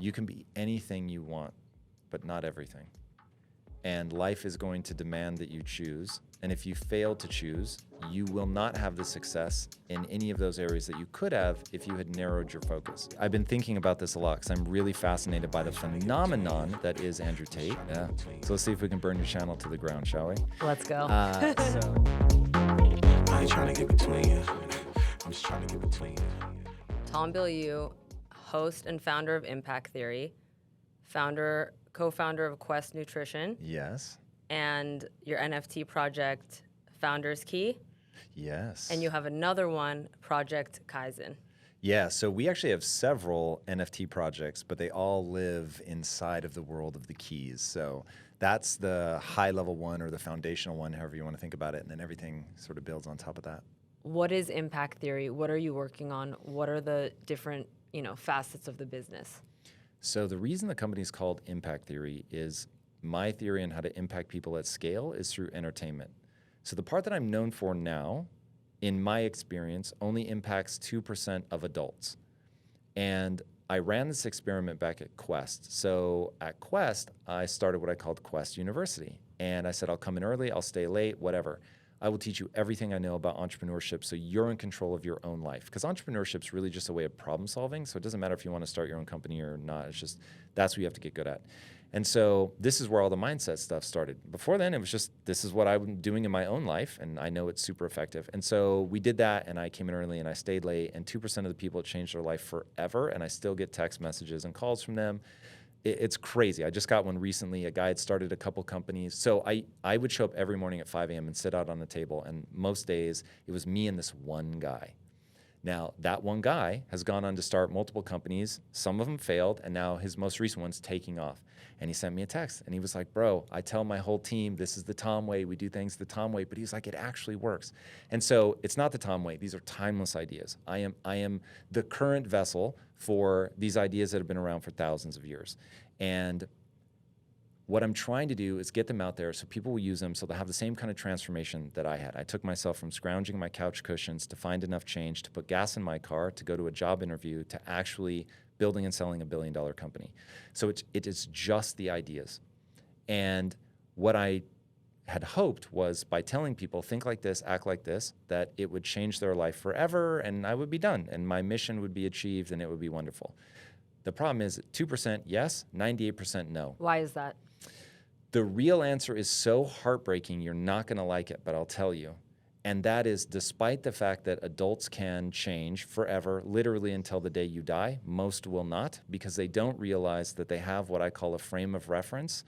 You can be anything you want, but not everything. And life is going to demand that you choose. And if you fail to choose, you will not have the success in any of those areas that you could have if you had narrowed your focus. I've been thinking about this a lot because I'm really fascinated by the phenomenon that is Andrew Tate. Yeah. So let's see if we can burn your channel to the ground, shall we? Let's go. I ain't trying to get between you. I'm just trying to get between you. Tom Bilyeu, host and founder of Impact Theory, co-founder of Quest Nutrition. Yes. And your NFT project, Founders Key. Yes. And you have another one, Project Kaizen. Yeah, so we actually have several NFT projects, but they all live inside of the world of the keys. So that's the high level one or the foundational one, however you want to think about it. And then everything sort of builds on top of that. What is Impact Theory? What are you working on? What are the different, facets of the business? So the reason the company is called Impact Theory is my theory on how to impact people at scale is through entertainment. So the part that I'm known for now, in my experience, only impacts 2% of adults. And I ran this experiment back at Quest. So at Quest, I started what I called Quest University. And I said, I'll come in early, I'll stay late, whatever. I will teach you everything I know about entrepreneurship so you're in control of your own life. Because entrepreneurship is really just a way of problem solving. So it doesn't matter if you want to start your own company or not. It's just, that's what you have to get good at. And so this is where all the mindset stuff started. Before then, it was just, this is what I'm doing in my own life, and I know it's super effective. And so we did that, and I came in early, and I stayed late, and 2% of the people it changed their life forever, and I still get text messages and calls from them. It's crazy. I just got one recently. A guy had started a couple companies. So I would show up every morning at 5 a.m. and sit out on the table, and most days it was me and this one guy. Now, that one guy has gone on to start multiple companies. Some of them failed, and now his most recent one's taking off. And he sent me a text, and he was like, bro, I tell my whole team, this is the Tom way. We do things the Tom way. But he's like, it actually works. And so it's not the Tom way. These are timeless ideas. I am the current vessel for these ideas that have been around for thousands of years. And what I'm trying to do is get them out there so people will use them so they'll have the same kind of transformation that I had. I took myself from scrounging my couch cushions to find enough change to put gas in my car, to go to a job interview, to actually building and selling $1 billion company. So it is just the ideas. And what I had hoped was by telling people, think like this, act like this, that it would change their life forever and I would be done and my mission would be achieved and it would be wonderful. The problem is 2% yes, 98% no. Why is that? The real answer is so heartbreaking, you're not going to like it, but I'll tell you. And that is, despite the fact that adults can change forever, literally until the day you die, most will not, because they don't realize that they have what I call a frame of reference.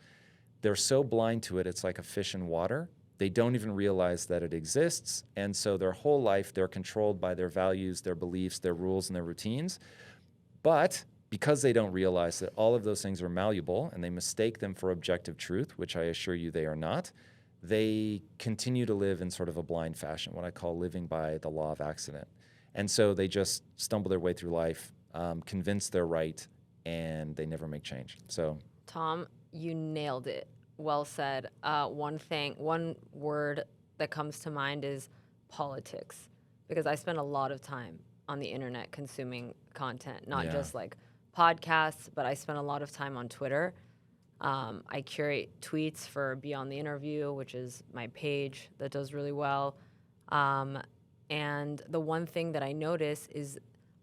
They're so blind to it, it's like a fish in water. They don't even realize that it exists. And so their whole life, they're controlled by their values, their beliefs, their rules, and their routines. But because they don't realize that all of those things are malleable and they mistake them for objective truth, which I assure you they are not, they continue to live in sort of a blind fashion, what I call living by the law of accident. And so they just stumble their way through life, convinced they're right, and they never make change. So, Tom, you nailed it. Well said. One word that comes to mind is politics, because I spend a lot of time on the internet consuming content, not just like podcasts, but I spend a lot of time on Twitter. I curate tweets for Beyond the Interview, which is my page that does really well. And the one thing that I notice is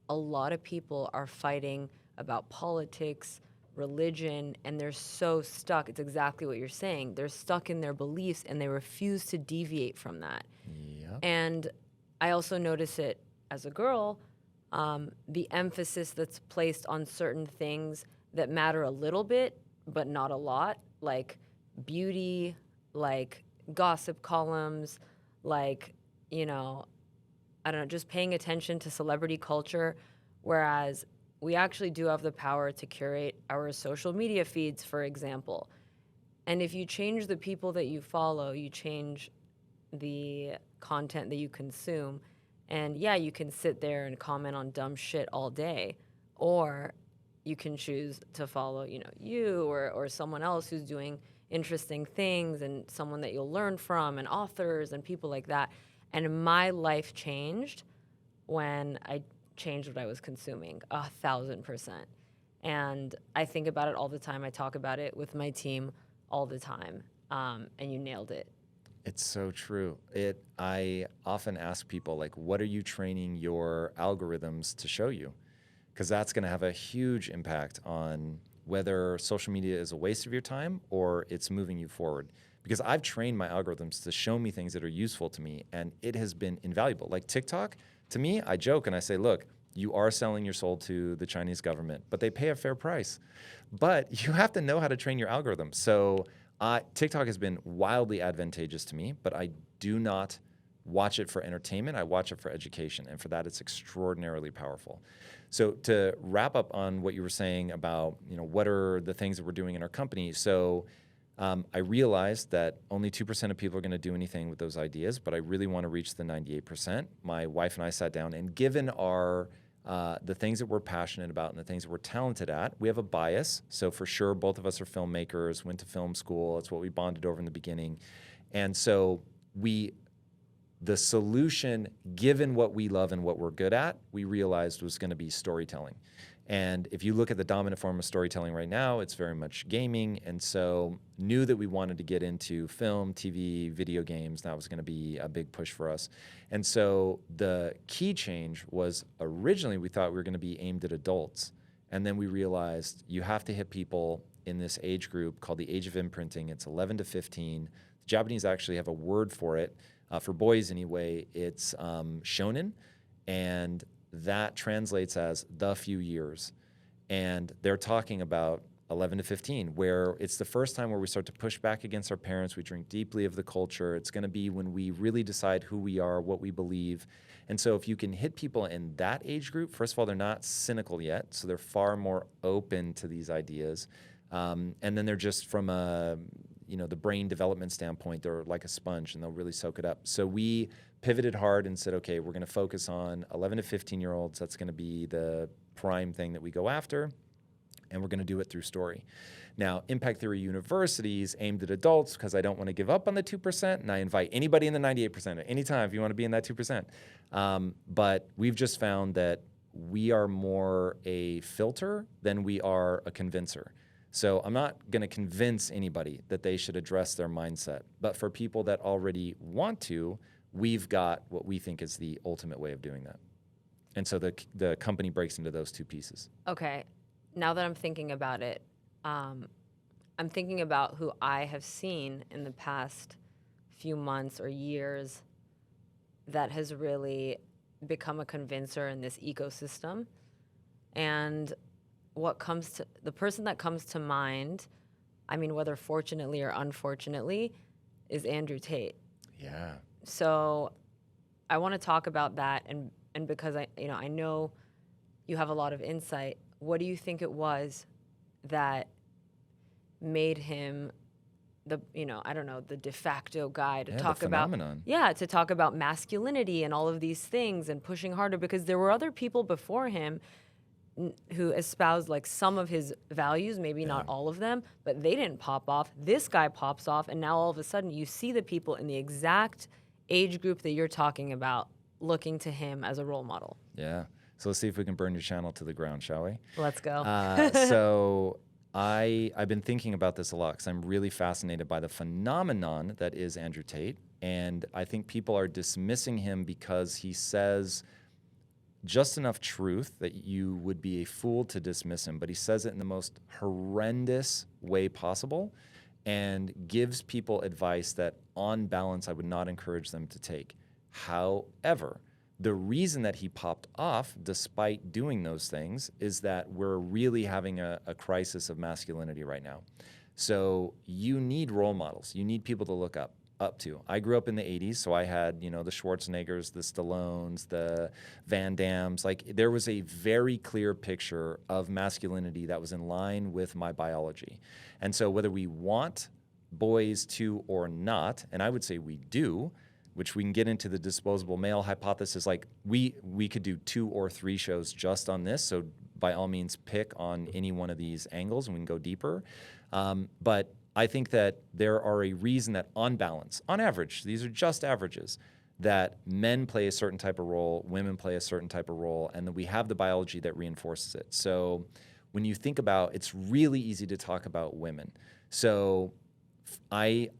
a lot of people are fighting about politics, religion, and they're so stuck. It's exactly what you're saying. They're stuck in their beliefs and they refuse to deviate from that. yep. And I also notice it as a girl, the emphasis that's placed on certain things that matter a little bit, but not a lot, like beauty, like gossip columns, like, I don't know, just paying attention to celebrity culture, whereas we actually do have the power to curate our social media feeds, for example. And if you change the people that you follow, you change the content that you consume. And yeah, you can sit there and comment on dumb shit all day, or you can choose to follow, you or someone else who's doing interesting things and someone that you'll learn from and authors and people like that. And my life changed when I changed what I was consuming 1,000%. And I think about it all the time. I talk about it with my team all the time. And you nailed it. It's so true. I often ask people, like, what are you training your algorithms to show you? Because that's going to have a huge impact on whether social media is a waste of your time or it's moving you forward. Because I've trained my algorithms to show me things that are useful to me, and it has been invaluable. Like TikTok, to me, I joke and I say, look, you are selling your soul to the Chinese government, but they pay a fair price. But you have to know how to train your algorithm. So TikTok has been wildly advantageous to me, but I do not watch it for entertainment. I watch it for education, and for that, it's extraordinarily powerful. So to wrap up on what you were saying about, what are the things that we're doing in our company. So I realized that only 2% of people are going to do anything with those ideas, but I really want to reach the 98%. My wife and I sat down, and given the things that we're passionate about and the things that we're talented at, we have a bias. So for sure, both of us are filmmakers, went to film school. That's what we bonded over in the beginning. And so the solution, given what we love and what we're good at, we realized was going to be storytelling. And if you look at the dominant form of storytelling right now, it's very much gaming. And so knew that we wanted to get into film, TV, video games. That was going to be a big push for us. And so the key change was originally we thought we were going to be aimed at adults. And then we realized you have to hit people in this age group called the Age of Imprinting. It's 11 to 15. The Japanese actually have a word for it. For boys anyway, it's shonen. And that translates as the few years. And they're talking about 11 to 15, where it's the first time where we start to push back against our parents. We drink deeply of the culture. It's going to be when we really decide who we are, what we believe. And so if you can hit people in that age group, first of all, they're not cynical yet. So they're far more open to these ideas. And then they're just from the brain development standpoint, they're like a sponge and they'll really soak it up. So we pivoted hard and said, okay, we're going to focus on 11 to 15-year-olds. That's going to be the prime thing that we go after, and we're going to do it through story. Now, Impact Theory University is aimed at adults because I don't want to give up on the 2%, and I invite anybody in the 98% at any time if you want to be in that 2%. But we've just found that we are more a filter than we are a convincer. So I'm not going to convince anybody that they should address their mindset. But for people that already want to, we've got what we think is the ultimate way of doing that. And so the company breaks into those two pieces. Okay. Now that I'm thinking about it, I'm thinking about who I have seen in the past few months or years that has really become a convincer in this ecosystem. And the person that comes to mind, I mean, whether fortunately or unfortunately, is Andrew Tate. Yeah. So I want to talk about that, and because I know you have a lot of insight. What do you think it was that made him the de facto guy to talk about to talk about masculinity and all of these things and pushing harder? Because there were other people before him who espoused like some of his values, maybe not all of them, but they didn't pop off. This guy pops off, and now all of a sudden you see the people in the exact age group that you're talking about looking to him as a role model. Yeah. So let's see if we can burn your channel to the ground, shall we? Let's go. So I've been thinking about this a lot because I'm really fascinated by the phenomenon that is Andrew Tate. And I think people are dismissing him because he says just enough truth that you would be a fool to dismiss him, but he says it in the most horrendous way possible and gives people advice that on balance I would not encourage them to take. However, the reason that he popped off despite doing those things is that we're really having a crisis of masculinity right now. So you need role models. You need people to look up to. I grew up in the 80s, so I had, the Schwarzeneggers, the Stallones, the Van Dams. Like, there was a very clear picture of masculinity that was in line with my biology. And so whether we want boys to or not, and I would say we do, which we can get into the disposable male hypothesis, like we could do 2 or 3 shows just on this, so by all means pick on any one of these angles and we can go deeper. But I think that there are a reason that on balance, on average, these are just averages, that men play a certain type of role, women play a certain type of role, and that we have the biology that reinforces it. So when you think about, it's really easy to talk about women. So I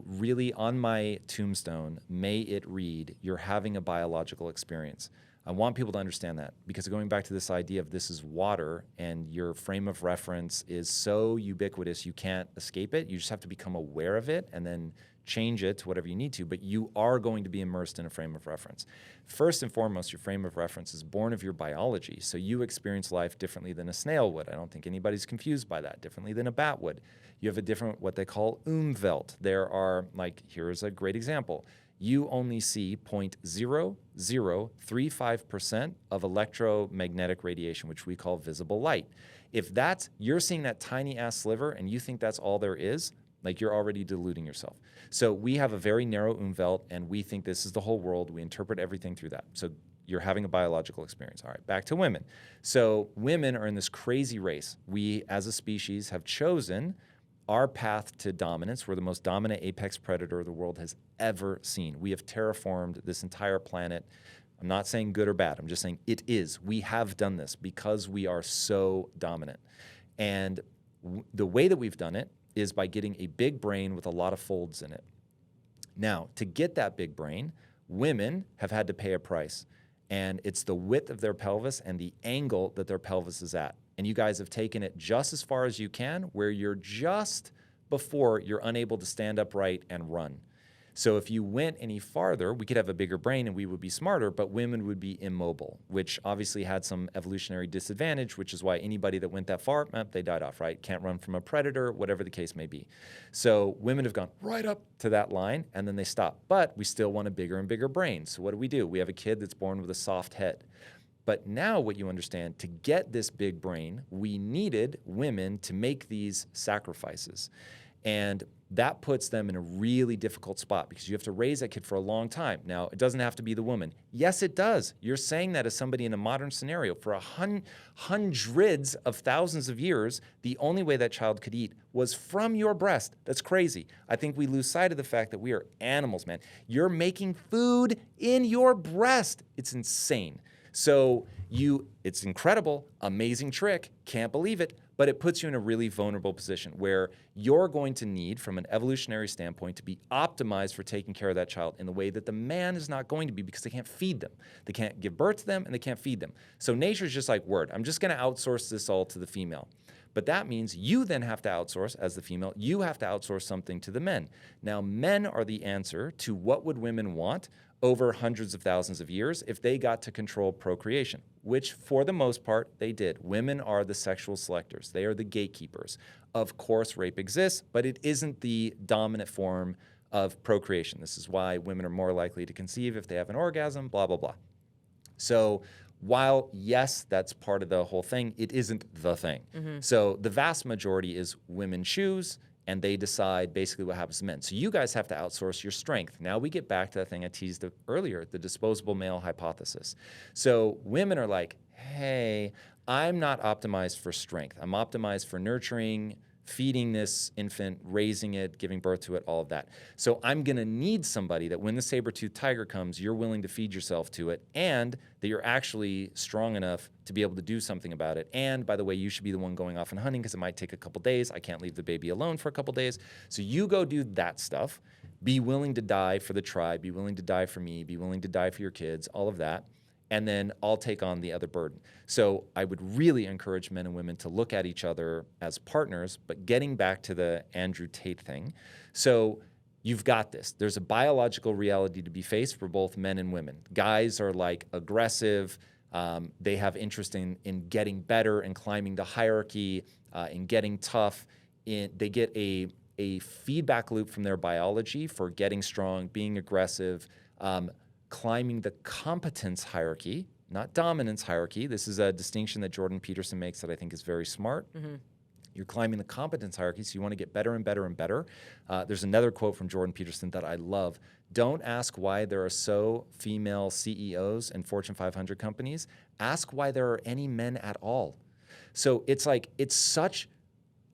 really, on my tombstone, may it read, you're having a biological experience. I want people to understand that, because going back to this idea of this is water and your frame of reference is so ubiquitous you can't escape it. You just have to become aware of it and then change it to whatever you need to, but you are going to be immersed in a frame of reference. First and foremost, your frame of reference is born of your biology. So you experience life differently than a snail would. I don't think anybody's confused by that. Differently than a bat would. You have a different, what they call Umwelt. There are, like, here's a great example. You only see 0.0035% of electromagnetic radiation, which we call visible light. If you're seeing that tiny ass sliver and you think that's all there is, like, you're already deluding yourself. So we have a very narrow Umwelt, and we think this is the whole world. We interpret everything through that. So you're having a biological experience. All right, back to women. So women are in this crazy race. We, as a species, have chosen our path to dominance. We're the most dominant apex predator the world has ever seen. We have terraformed this entire planet. I'm not saying good or bad. I'm just saying it is. We have done this because we are so dominant. And the way that we've done it is by getting a big brain with a lot of folds in it. Now, to get that big brain, women have had to pay a price. And it's the width of their pelvis and the angle that their pelvis is at. And you guys have taken it just as far as you can, where you're just before you're unable to stand upright and run. So if you went any farther, we could have a bigger brain and we would be smarter, but women would be immobile, which obviously had some evolutionary disadvantage, which is why anybody that went that far, they died off, right? Can't run from a predator, whatever the case may be. So women have gone right up to that line and then they stop. But we still want a bigger and bigger brain. So what do? We have a kid that's born with a soft head. But now what you understand, to get this big brain, we needed women to make these sacrifices. And that puts them in a really difficult spot because you have to raise that kid for a long time. Now, it doesn't have to be the woman. Yes, it does. You're saying that as somebody in a modern scenario. For hundreds of thousands of years, the only way that child could eat was from your breast. That's crazy. I think we lose sight of the fact that we are animals, man. You're making food in your breast. It's insane. So it's incredible, amazing trick, can't believe it, but it puts you in a really vulnerable position where you're going to need, from an evolutionary standpoint, to be optimized for taking care of that child in the way that the man is not going to be because they can't feed them. They can't give birth to them and they can't feed them. So nature's just like, word, I'm just going to outsource this all to the female. But that means you then have to outsource, as the female, you have to outsource something to the men. Now, men are the answer to what would women want over hundreds of thousands of years if they got to control procreation, which for the most part they did. Women are the sexual selectors. They are the gatekeepers. Of course, rape exists, but it isn't the dominant form of procreation. This is why women are more likely to conceive if they have an orgasm, blah, blah, blah. So while, yes, that's part of the whole thing, it isn't the thing. Mm-hmm. So the vast majority is women choose, and they decide basically what happens to men. So you guys have to outsource your strength. Now we get back to that thing I teased earlier, the disposable male hypothesis. So women are like, hey, I'm not optimized for strength. I'm optimized for nurturing, feeding this infant, raising it, giving birth to it, all of that. So I'm gonna need somebody that when the saber-toothed tiger comes, you're willing to feed yourself to it, and that you're actually strong enough to be able to do something about it. And by the way, you should be the one going off and hunting because it might take a couple days. I can't leave the baby alone for a couple days. So you go do that stuff. Be willing to die for the tribe, be willing to die for me, be willing to die for your kids, all of that. And then I'll take on the other burden. So I would really encourage men and women to look at each other as partners, but getting back to the Andrew Tate thing. So you've got this. There's a biological reality to be faced for both men and women. Guys are like aggressive. They have interest in getting better and climbing the hierarchy, in getting tough. They get a feedback loop from their biology for getting strong, being aggressive, climbing the competence hierarchy, not dominance hierarchy. This is a distinction that Jordan Peterson makes that I think is very smart. Mm-hmm. You're climbing the competence hierarchy, so you want to get better and better and better. There's another quote from Jordan Peterson that I love. Don't ask why there are so female CEOs in Fortune 500 companies. Ask why there are any men at all. So it's like, it's such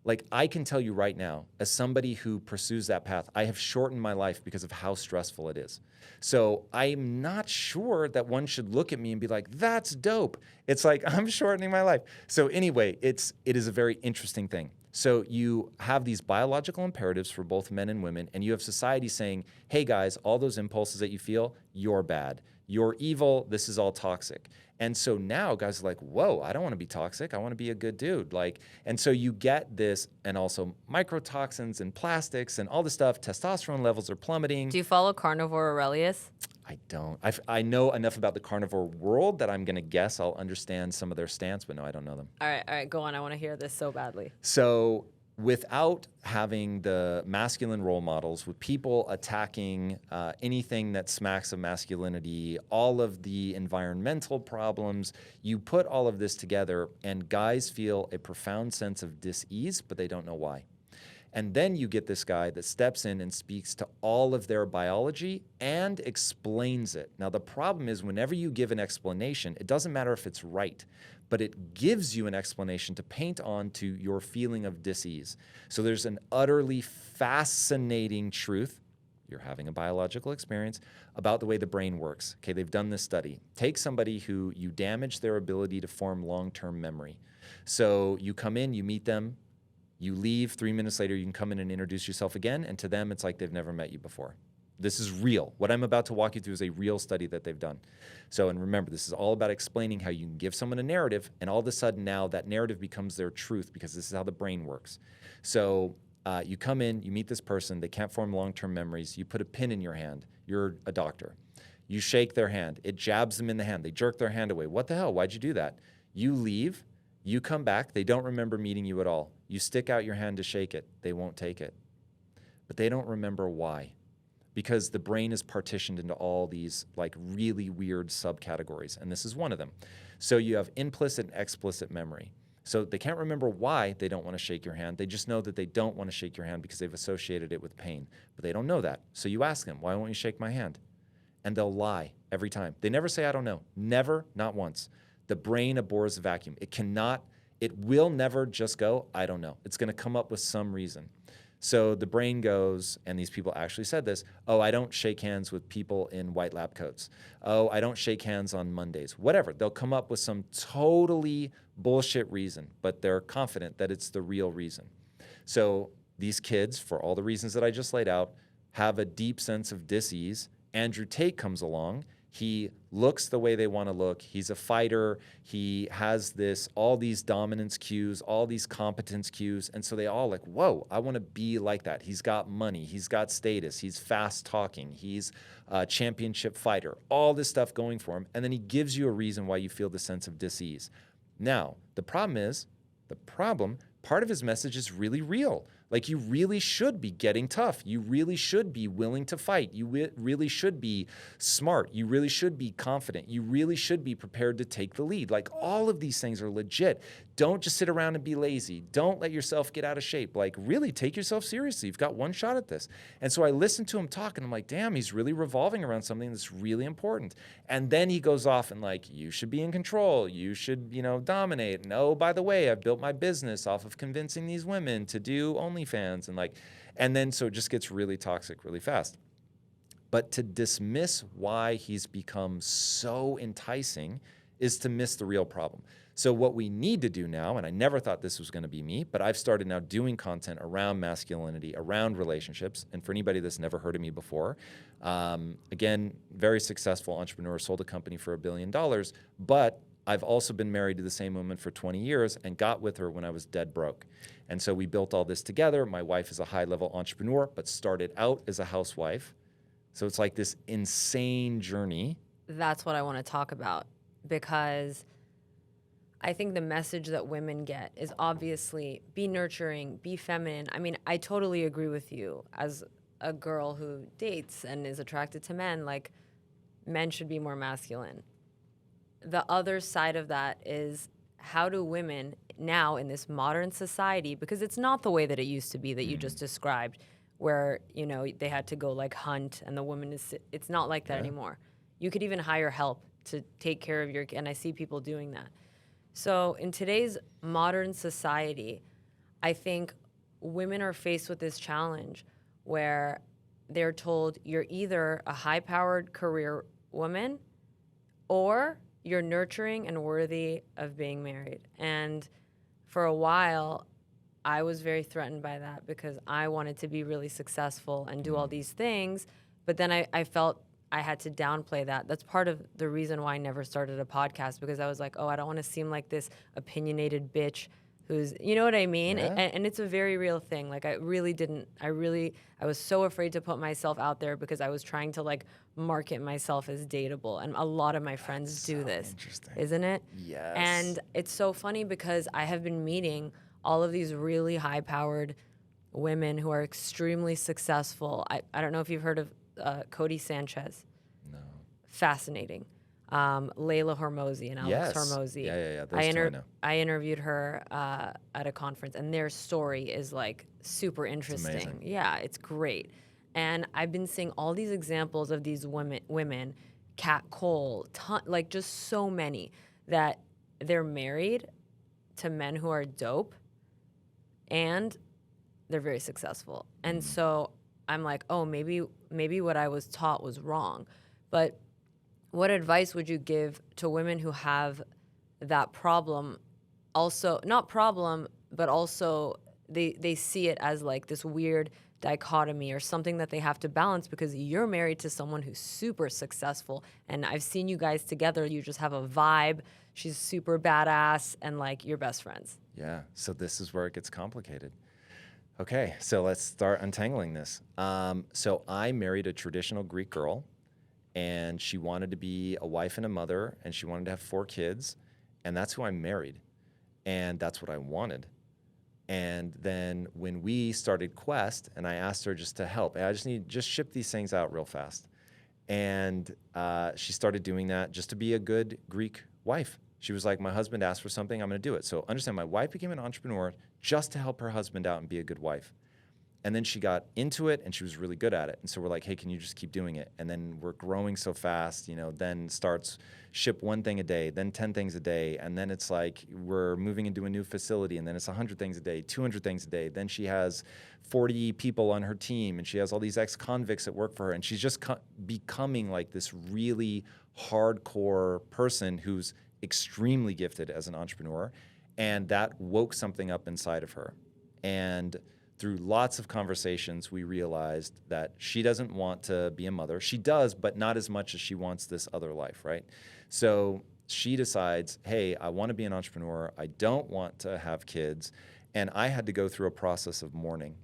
Like, I can tell you right now, as somebody who pursues that path, I have shortened my life because of how stressful it is. So I'm not sure that one should look at me and be like, that's dope. It's like, I'm shortening my life. So anyway, it is a very interesting thing. So you have these biological imperatives for both men and women, and you have society saying, hey guys, all those impulses that you feel, you're bad. You're evil. This is all toxic. And so now guys are like, whoa, I don't want to be toxic. I want to be a good dude. Like, and so you get this, and also microtoxins and plastics and all this stuff. Testosterone levels are plummeting. Do you follow Carnivore Aurelius? I don't. I know enough about the carnivore world that I'm going to guess I'll understand some of their stance, but no, I don't know them. All right, go on. I want to hear this so badly. So without having the masculine role models, with people attacking anything that smacks of masculinity, all of the environmental problems, you put all of this together and guys feel a profound sense of dis-ease, but they don't know why. And then you get this guy that steps in and speaks to all of their biology and explains it. Now, the problem is whenever you give an explanation, it doesn't matter if it's right, but it gives you an explanation to paint onto your feeling of dis-ease. So there's an utterly fascinating truth. You're having a biological experience about the way the brain works. Okay, they've done this study. Take somebody who you damage their ability to form long-term memory. So you come in, you meet them, you leave, 3 minutes later, you can come in and introduce yourself again, and to them, it's like they've never met you before. This is real. What I'm about to walk you through is a real study that they've done. So, and remember, this is all about explaining how you can give someone a narrative, and all of a sudden now that narrative becomes their truth because this is how the brain works. So you come in, you meet this person, they can't form long-term memories, you put a pin in your hand, you're a doctor. You shake their hand, it jabs them in the hand, they jerk their hand away. What the hell, why'd you do that? You leave, you come back, they don't remember meeting you at all. You stick out your hand to shake it, they won't take it. But they don't remember why. Because the brain is partitioned into all these like really weird subcategories, and this is one of them. So you have implicit and explicit memory. So they can't remember why they don't want to shake your hand. They just know that they don't want to shake your hand because they've associated it with pain. But they don't know that. So you ask them, why won't you shake my hand? And they'll lie every time. They never say, I don't know. Never, not once. The brain abhors the vacuum. It will never just go, I don't know. It's going to come up with some reason. So the brain goes, and these people actually said this, oh, I don't shake hands with people in white lab coats. Oh, I don't shake hands on Mondays. Whatever. They'll come up with some totally bullshit reason, but they're confident that it's the real reason. So these kids, for all the reasons that I just laid out, have a deep sense of dis-ease. Andrew Tate comes along. He looks the way they want to look. He's a fighter. He has all these dominance cues, all these competence cues. And so they all like, whoa, I want to be like that. He's got money. He's got status. He's fast talking. He's a championship fighter. All this stuff going for him. And then he gives you a reason why you feel the sense of dis-ease. Now, the problem, part of his message is really real. Like, you really should be getting tough. You really should be willing to fight. You really should be smart. You really should be confident. You really should be prepared to take the lead. Like, all of these things are legit. Don't just sit around and be lazy. Don't let yourself get out of shape. Like, really take yourself seriously. You've got one shot at this. And so I listened to him talk, and I'm like, damn, he's really revolving around something that's really important. And then he goes off and like, you should be in control. You should, dominate. And oh, by the way, I've built my business off of convincing these women to do OnlyFans. And then so it just gets really toxic really fast. But to dismiss why he's become so enticing is to miss the real problem. So what we need to do now, and I never thought this was going to be me, but I've started now doing content around masculinity, around relationships. And for anybody that's never heard of me before, again, very successful entrepreneur, sold a company for $1 billion, but I've also been married to the same woman for 20 years and got with her when I was dead broke. And so we built all this together. My wife is a high-level entrepreneur, but started out as a housewife. So it's like this insane journey. That's what I want to talk about, because I think the message that women get is obviously be nurturing, be feminine. I mean, I totally agree with you. As a girl who dates and is attracted to men, like, men should be more masculine. The other side of that is, how do women now in this modern society, because it's not the way that it used to be that you just described, where, they had to go like hunt and the woman it's not like that anymore. You could even hire help to take care of your, and I see people doing that. So in today's modern society, I think women are faced with this challenge where they're told you're either a high-powered career woman or you're nurturing and worthy of being married. And for a while, I was very threatened by that because I wanted to be really successful and do all these things. But then I felt I had to downplay that. That's part of the reason why I never started a podcast, because I was like, oh, I don't want to seem like this opinionated bitch who's, you know what I mean? Yeah. And it's a very real thing. Like I was so afraid to put myself out there because I was trying to like market myself as dateable. And a lot of my friends do this, interesting. isn't it? Yes. And it's so funny because I have been meeting all of these really high-powered women who are extremely successful. I don't know if you've heard of Cody Sanchez. No. Fascinating. Layla Hormozy and Alex Yes. Hormozy. Yeah. Those two I know. I interviewed her at a conference, and their story is like super interesting. amazing. Yeah, it's great. And I've been seeing all these examples of these women, Kat Cole, like just so many, that they're married to men who are dope, and they're very successful. And so I'm like, oh, maybe what I was taught was wrong. But what advice would you give to women who have that problem? Also, not problem, but also they see it as like this weird dichotomy or something that they have to balance because you're married to someone who's super successful. And I've seen you guys together. You just have a vibe. She's super badass and like you're best friends. Yeah. So this is where it gets complicated. Okay, so let's start untangling this. So I married a traditional Greek girl, and she wanted to be a wife and a mother, and she wanted to have 4 kids, and that's who I married, and that's what I wanted. And then when we started Quest, and I asked her just to help, I just ship these things out real fast, and she started doing that just to be a good Greek wife. She was like, my husband asked for something, I'm going to do it. So understand, my wife became an entrepreneur just to help her husband out and be a good wife. And then she got into it and she was really good at it. And so we're like, hey, can you just keep doing it? And then we're growing so fast, then starts ship 1 thing a day, then 10 things a day. And then it's like we're moving into a new facility and then it's 100 things a day, 200 things a day. Then she has 40 people on her team and she has all these ex-convicts that work for her. And she's just becoming like this really hardcore person who's extremely gifted as an entrepreneur. And that woke something up inside of her. And through lots of conversations, we realized that she doesn't want to be a mother. She does, but not as much as she wants this other life, right? So she decides, hey, I want to be an entrepreneur. I don't want to have kids. And I had to go through a process of mourning.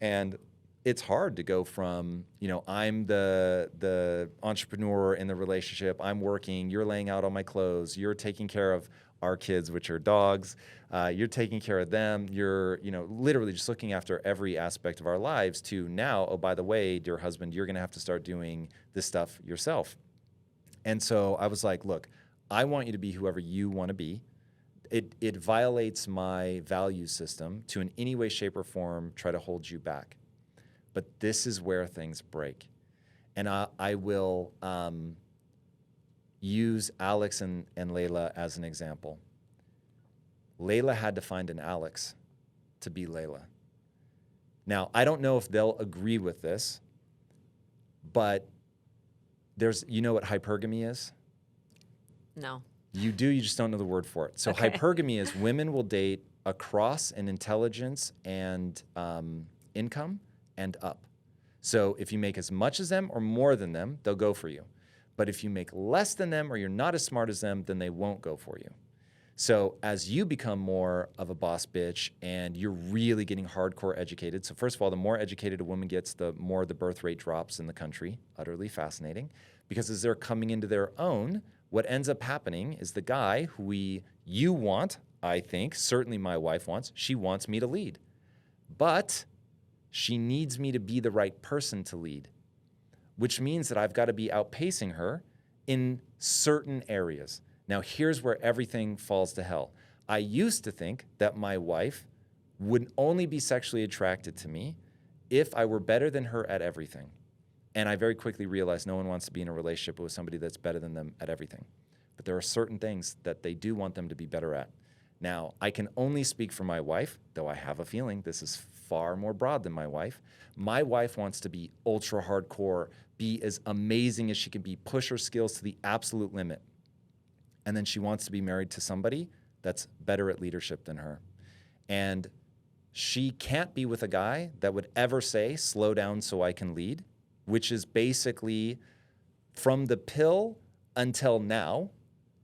And it's hard to go from, I'm the entrepreneur in the relationship. I'm working. You're laying out all my clothes. You're taking care of our kids, which are dogs. You're taking care of them. You're, literally just looking after every aspect of our lives to now, oh, by the way, dear husband, you're going to have to start doing this stuff yourself. And so I was like, look, I want you to be whoever you want to be. It violates my value system to in any way, shape, or form try to hold you back. But this is where things break. And I will use Alex and Layla as an example. Layla had to find an Alex to be Layla. Now, I don't know if they'll agree with this, but you know what hypergamy is? No. You do, you just don't know the word for it. So Okay. hypergamy is women will date across in intelligence and income and up. So if you make as much as them or more than them, they'll go for you. But if you make less than them or you're not as smart as them, then they won't go for you. So as you become more of a boss bitch and you're really getting hardcore educated, so first of all, the more educated a woman gets, the more the birth rate drops in the country. Utterly fascinating. Because as they're coming into their own, what ends up happening is the guy who you want, I think, certainly my wife wants, she wants me to lead. But she needs me to be the right person to lead, which means that I've got to be outpacing her in certain areas. Now, here's where everything falls to hell. I used to think that my wife would only be sexually attracted to me if I were better than her at everything. And I very quickly realized no one wants to be in a relationship with somebody that's better than them at everything. But there are certain things that they do want them to be better at. Now, I can only speak for my wife, though I have a feeling this is far more broad than my wife. My wife wants to be ultra hardcore, be as amazing as she can be, push her skills to the absolute limit. And then she wants to be married to somebody that's better at leadership than her. And she can't be with a guy that would ever say, slow down so I can lead, which is basically from the pill until now,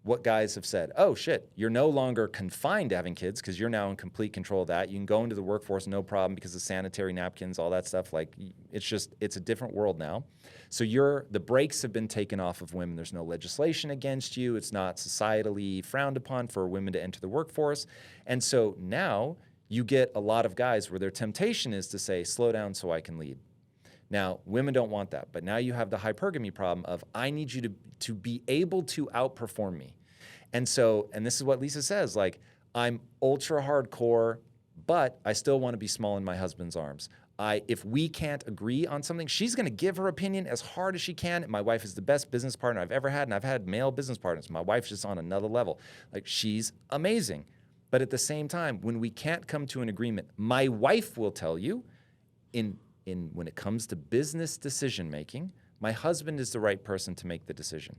what guys have said. Oh shit, you're no longer confined to having kids because you're now in complete control of that. You can go into the workforce, no problem, because of sanitary napkins, all that stuff. Like, it's a different world now. So the brakes have been taken off of women. There's no legislation against you. It's not societally frowned upon for women to enter the workforce. And so now you get a lot of guys where their temptation is to say, slow down so I can lead. Now, women don't want that, but now you have the hypergamy problem of, I need you to be able to outperform me. And this is what Lisa says, like, I'm ultra hardcore, but I still want to be small in my husband's arms. If we can't agree on something, she's going to give her opinion as hard as she can. My wife is the best business partner I've ever had, and I've had male business partners. My wife's just on another level. Like, she's amazing. But at the same time, when we can't come to an agreement, my wife will tell you, when it comes to business decision making, my husband is the right person to make the decision.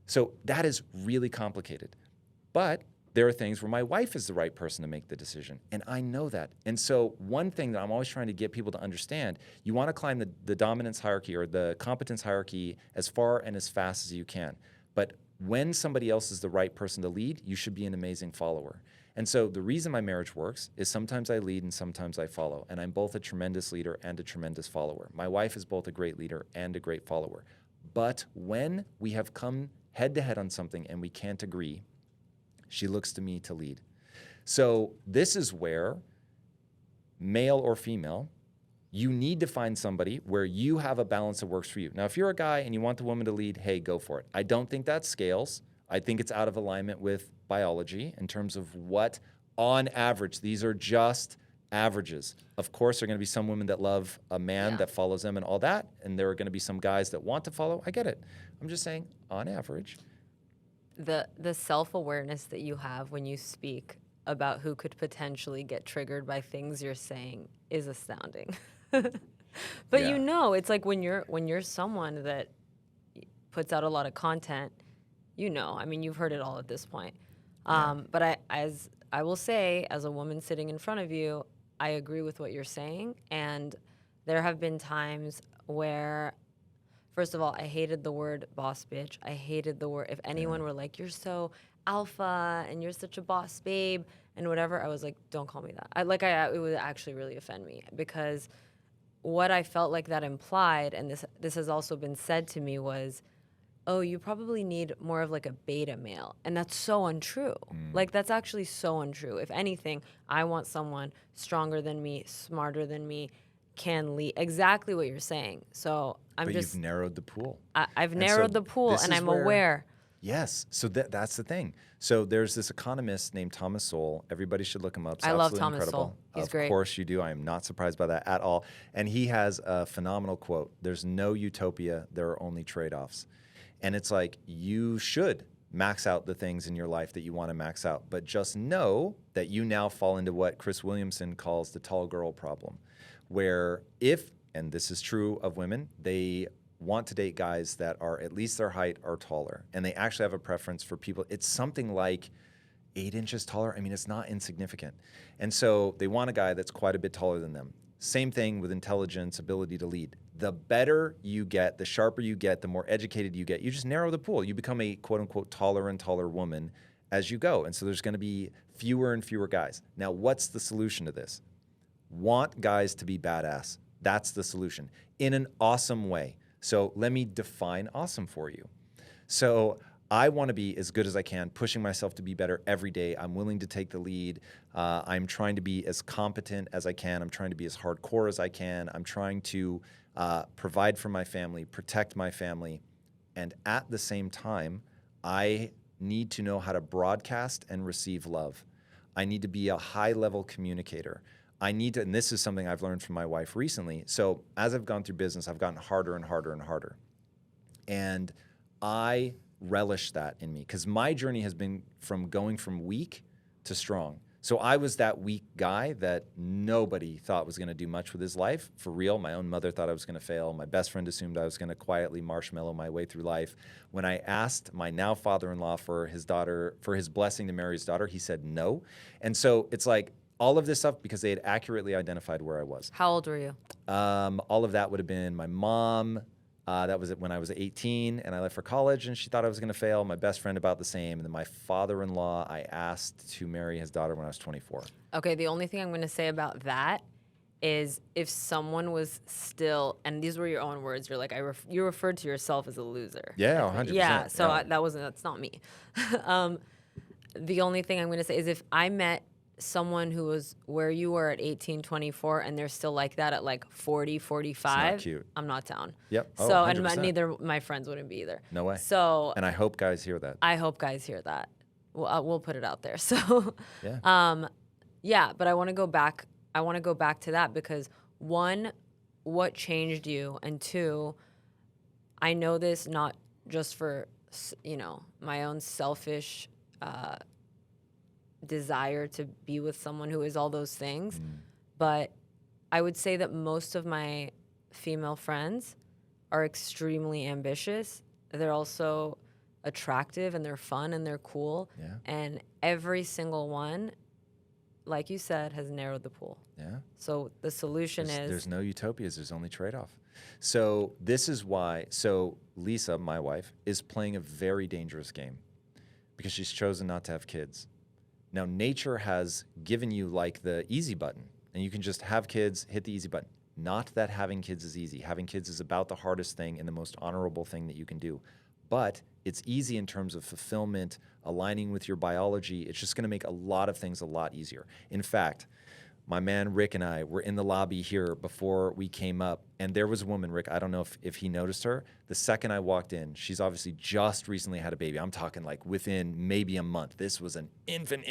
So that is really complicated. But there are things where my wife is the right person to make the decision, and I know that. And so one thing that I'm always trying to get people to understand, you want to climb the dominance hierarchy or the competence hierarchy as far and as fast as you can. But when somebody else is the right person to lead, you should be an amazing follower. And so the reason my marriage works is sometimes I lead and sometimes I follow. And I'm both a tremendous leader and a tremendous follower. My wife is both a great leader and a great follower. But when we have come head to head on something and we can't agree, she looks to me to lead. So this is where, male or female, you need to find somebody where you have a balance that works for you. Now, if you're a guy and you want the woman to lead, hey, go for it. I don't think that scales. I think it's out of alignment with biology in terms of what, on average, these are just averages. Of course, there are going to be some women that love a man that follows them and all that, and there are going to be some guys that want to follow. I get it. I'm just saying, on average. The self-awareness that you have when you speak about who could potentially get triggered by things you're saying is astounding. But it's like when you're someone that puts out a lot of content, I mean, you've heard it all at this point. But as I will say, as a woman sitting in front of you, I agree with what you're saying. And there have been times where, first of all, I hated the word boss bitch. I hated the word, if anyone were like, you're so alpha and you're such a boss babe and whatever, I was like, don't call me that. It would actually really offend me, because what I felt like that implied, and this has also been said to me, was, oh, you probably need more of like a beta male. And that's so untrue. Like, that's actually so untrue. If anything, I want someone stronger than me, smarter than me, can lead. Exactly what you're saying. So You've narrowed the pool. I've narrowed the pool, and I'm aware. Yes. So that's the thing. So there's this economist named Thomas Sowell. Everybody should look him up. It's I love absolutely Thomas incredible. Sowell. He's great. Of course you do. I am not surprised by that at all. And he has a phenomenal quote. There's no utopia. There are only trade-offs. And it's like, you should max out the things in your life that you want to max out. But just know that you now fall into what Chris Williamson calls the tall girl problem, where and this is true of women, they want to date guys that are at least their height or taller. And they actually have a preference for people. It's something like 8 inches taller. I mean, it's not insignificant. And so they want a guy that's quite a bit taller than them. Same thing with intelligence, ability to lead. The better you get, the sharper you get, the more educated you get, you just narrow the pool. You become a quote unquote taller and taller woman as you go. And so there's going to be fewer and fewer guys. Now, what's the solution to this? Want guys to be badass. That's the solution in an awesome way. So let me define awesome for you. So I want to be as good as I can, pushing myself to be better every day. I'm willing to take the lead. I'm trying to be as competent as I can. I'm trying to be as hardcore as I can. I'm trying to provide for my family, protect my family. And at the same time, I need to know how to broadcast and receive love. I need to be a high-level communicator. I need to, and this is something I've learned from my wife recently. So as I've gone through business, I've gotten harder and harder and harder. And I relish that in me, because my journey has been from going from weak to strong. So I was that weak guy that nobody thought was going to do much with his life. For real, my own mother thought I was going to fail. My best friend assumed I was going to quietly marshmallow my way through life. When I asked my now father-in-law for his blessing to marry his daughter, he said no. And so it's like all of this stuff because they had accurately identified where I was. How old were you? All of that would have been my mom. That was when I was 18 and I left for college and she thought I was going to fail. My best friend about the same. And then my father-in-law, I asked to marry his daughter when I was 24. Okay, the only thing I'm going to say about that is if someone was still, and these were your own words, you're like, you referred to yourself as a loser. Yeah, 100%. Yeah, so yeah. that's not me. The only thing I'm going to say is if I met someone who was where you were at 18, 24, and they're still like that at like 40, 45, cute. I'm not down. Yep. Oh, So, 100%. and neither my friends wouldn't be either. No way. So, And I hope guys hear that. I hope guys hear that. We'll put it out there. So, Yeah. yeah, but I want to go back. I want to go back to that because one, what changed you, and two, I know this not just for my own selfish desire to be with someone who is all those things, but I would say that most of my female friends are extremely ambitious. They're also attractive and they're fun and they're cool. Yeah. And every single one, like you said, has narrowed the pool. Yeah. So the solution There's no utopias. There's only trade-off. So this is why. So Lisa, my wife, is playing a very dangerous game because she's chosen not to have kids. Now, nature has given you like the easy button, and you can just have kids, hit the easy button. Not that having kids is easy. Having kids is about the hardest thing and the most honorable thing that you can do. But it's easy in terms of fulfillment, aligning with your biology. It's just going to make a lot of things a lot easier. In fact, my man Rick and I were in the lobby here before we came up, and there was a woman, Rick, I don't know if he noticed her. The second I walked in, she's obviously just recently had a baby. I'm talking like within maybe a month. This was an infant.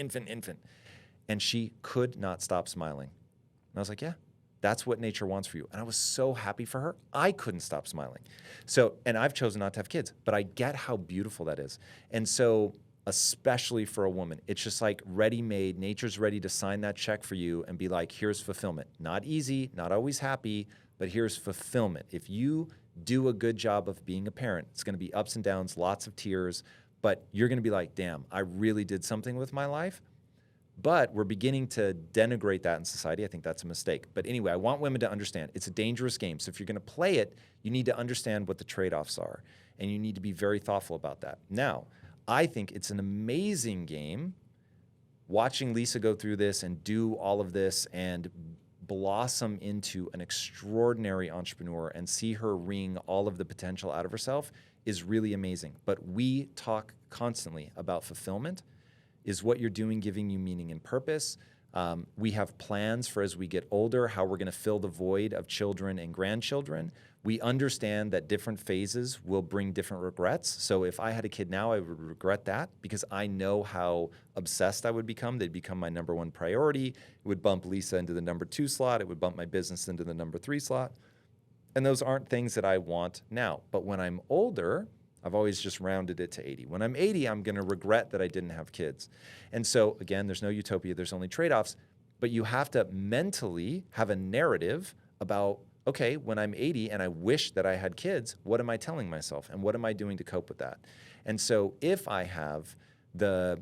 And she could not stop smiling. And I was like, yeah, that's what nature wants for you. And I was so happy for her. I couldn't stop smiling. So, and I've chosen not to have kids, but I get how beautiful that is. And so, especially for a woman, it's just like ready-made. Nature's ready to sign that check for you and be like, here's fulfillment. Not easy, not always happy, but here's fulfillment. If you do a good job of being a parent, it's going to be ups and downs, lots of tears, but you're going to be like, damn, I really did something with my life. But we're beginning to denigrate that in society. I think that's a mistake. But anyway, I want women to understand it's a dangerous game. So if you're going to play it, you need to understand what the trade-offs are, and you need to be very thoughtful about that. Now, I think it's an amazing game watching Lisa go through this and do all of this and blossom into an extraordinary entrepreneur and see her wring all of the potential out of herself is really amazing. But we talk constantly about fulfillment. Is what you're doing giving you meaning and purpose? We have plans for as we get older, how we're going to fill the void of children and grandchildren. We understand that different phases will bring different regrets. So if I had a kid now, I would regret that because I know how obsessed I would become. They'd become my number one priority. It would bump Lisa into the number 2 slot. It would bump my business into the number 3 slot. And those aren't things that I want now. But when I'm older, I've always just rounded it to 80. When I'm 80, I'm going to regret that I didn't have kids. And so, again, there's no utopia. There's only trade-offs. But you have to mentally have a narrative about, okay, when I'm 80 and I wish that I had kids, what am I telling myself? And what am I doing to cope with that? And so if I have the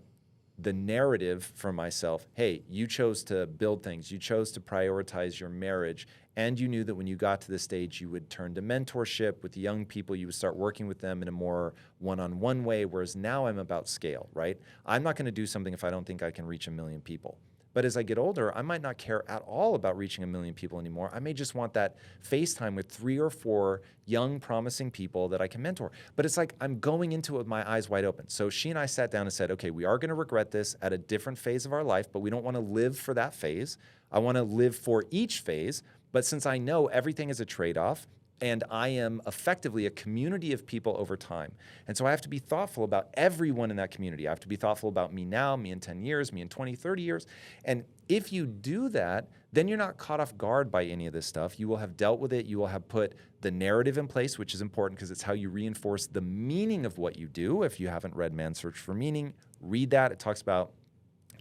narrative for myself, hey, you chose to build things, you chose to prioritize your marriage, and you knew that when you got to this stage, you would turn to mentorship with young people, you would start working with them in a more one-on-one way, whereas now I'm about scale, right? I'm not going to do something if I don't think I can reach 1 million people. But as I get older, I might not care at all about reaching 1 million people anymore. I may just want that FaceTime with 3 or 4 young, promising people that I can mentor. But it's like I'm going into it with my eyes wide open. So she and I sat down and said, okay, we are going to regret this at a different phase of our life, but we don't want to live for that phase. I want to live for each phase. But since I know everything is a trade-off, and I am effectively a community of people over time. And so I have to be thoughtful about everyone in that community. I have to be thoughtful about me now, me in 10 years, me in 20, 30 years. And if you do that, then you're not caught off guard by any of this stuff. You will have dealt with it. You will have put the narrative in place, which is important because it's how you reinforce the meaning of what you do. If you haven't read Man's Search for Meaning, read that. It talks about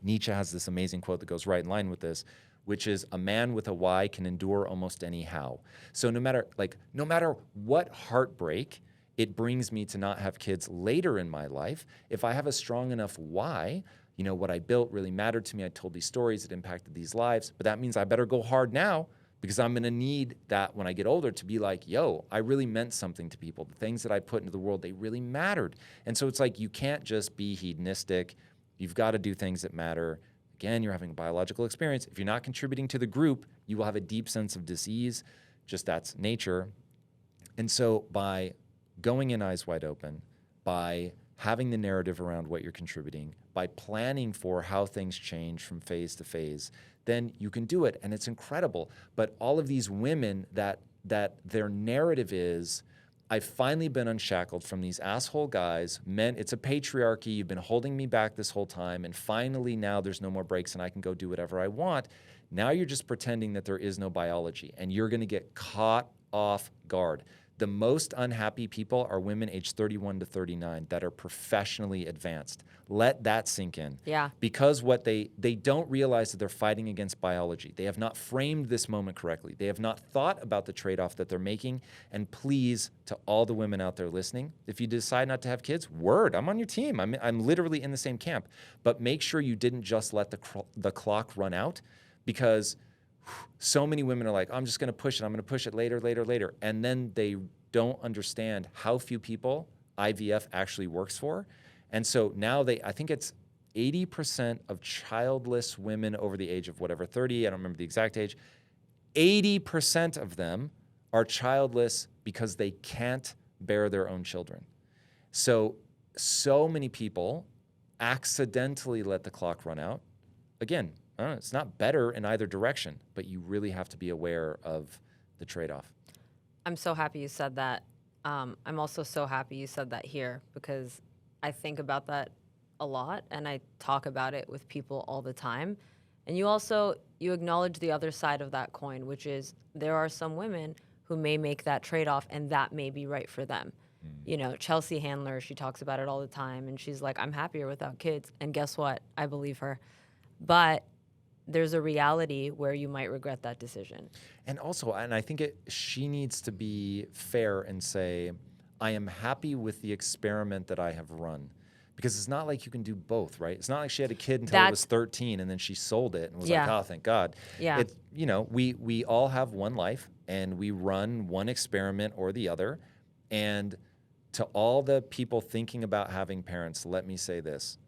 Nietzsche has this amazing quote that goes right in line with this, which is a man with a why can endure almost any how. So no matter what heartbreak it brings me to not have kids later in my life, if I have a strong enough why, what I built really mattered to me. I told these stories, it impacted these lives, but that means I better go hard now, because I'm going to need that when I get older to be like, yo, I really meant something to people. The things that I put into the world, they really mattered. And so it's like, you can't just be hedonistic. You've got to do things that matter. Again, you're having a biological experience. If you're not contributing to the group, you will have a deep sense of dis-ease. Just that's nature. And so by going in eyes wide open, by having the narrative around what you're contributing, by planning for how things change from phase to phase, then you can do it, and it's incredible. But all of these women that their narrative is, I've finally been unshackled from these asshole guys. Men, it's a patriarchy. You've been holding me back this whole time, and finally now there's no more breaks and I can go do whatever I want. Now you're just pretending that there is no biology, and you're going to get caught off guard. The most unhappy people are women aged 31 to 39 that are professionally advanced. Let that sink in. Yeah. Because what they don't realize that they're fighting against biology. They have not framed this moment correctly. They have not thought about the trade-off that they're making. And please, to all the women out there listening, if you decide not to have kids, I'm on your team. I'm literally in the same camp. But make sure you didn't just let the clock run out, because so many women are like, I'm just going to push it. I'm going to push it later. And then they don't understand how few people IVF actually works for. And so now I think it's 80% of childless women over the age of 30, I don't remember the exact age, 80% of them are childless because they can't bear their own children. So many people accidentally let the clock run out. Again, I don't know, it's not better in either direction, but you really have to be aware of the trade-off. I'm so happy you said that. I'm also so happy you said that here, because I think about that a lot and I talk about it with people all the time. And you acknowledge the other side of that coin, which is there are some women who may make that trade-off and that may be right for them. Chelsea Handler, she talks about it all the time, and she's like, I'm happier without kids. And guess what? I believe her. But there's a reality where you might regret that decision. And also, I think she needs to be fair and say, I am happy with the experiment that I have run. Because it's not like you can do both, right? It's not like she had a kid until it was 13 and then she sold it and was like, oh, thank God. Yeah. We all have one life and we run one experiment or the other. And to all the people thinking about having parents, let me say this.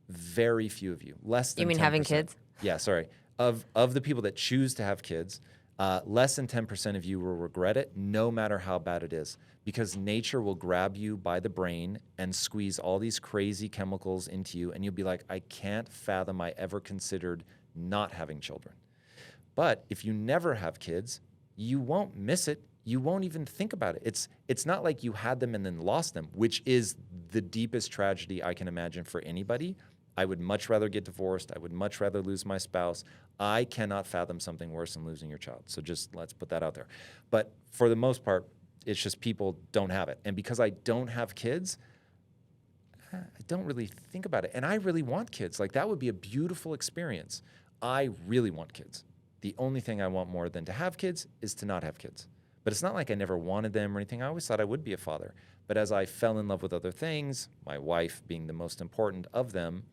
Very few of you, less than 10%. You mean having kids? Yeah, sorry. Of the people that choose to have kids, less than 10% of you will regret it, no matter how bad it is, because nature will grab you by the brain and squeeze all these crazy chemicals into you, and you'll be like, I can't fathom I ever considered not having children. But if you never have kids, you won't miss it. You won't even think about it. It's not like you had them and then lost them, which is the deepest tragedy I can imagine for anybody. I would much rather get divorced. I would much rather lose my spouse. I cannot fathom something worse than losing your child. So just let's put that out there. But for the most part, it's just people don't have it. And because I don't have kids, I don't really think about it. And I really want kids. Like, that would be a beautiful experience. I really want kids. The only thing I want more than to have kids is to not have kids. But it's not like I never wanted them or anything. I always thought I would be a father. But as I fell in love with other things, my wife being the most important of them,